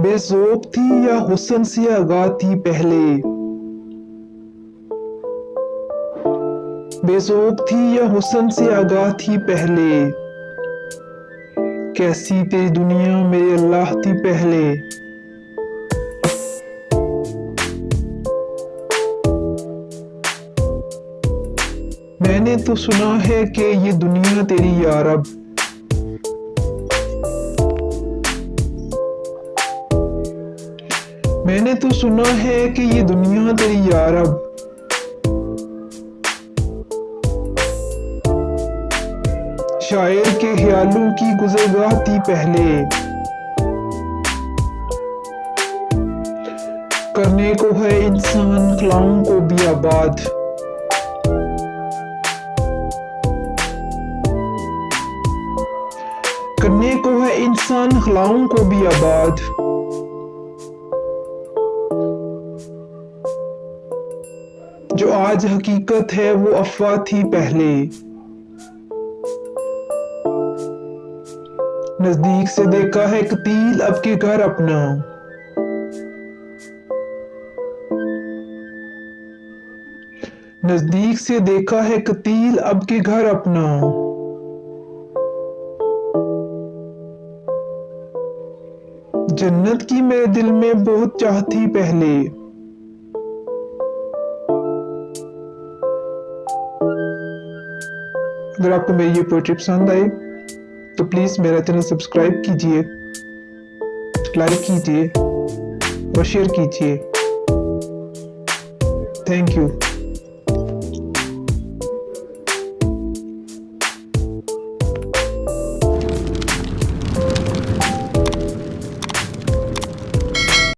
बेज़ौक़ थी या हुस्न से आगाह थी पहले, बेज़ौक़ थी या हुस्न से आगाह थी पहले, कैसी तेरी दुनिया मेरे अल्लाह थी पहले। मैंने तो सुना है कि ये दुनिया तेरी यारब, मैंने तो सुना है कि ये दुनिया तेरी यारब, शायर के ख्यालों की गुज़रगाह थी पहले, करने को है इंसान ख्यालों को भी आबाद, करने को है इंसान ख्यालों को भी आबाद। जो आज हकीकत है वो अफवाह थी पहले, नजदीक से देखा है कतील अब के घर अपना, नजदीक से देखा है कतील अब के घर अपना। जन्नत की मेरे दिल में बहुत चाह थी पहले, अगर आपको मेरी ये पोएट्री पसंद आई तो प्लीज़ मेरा चैनल सब्सक्राइब कीजिए, लाइक कीजिए और शेयर कीजिए। Thank you.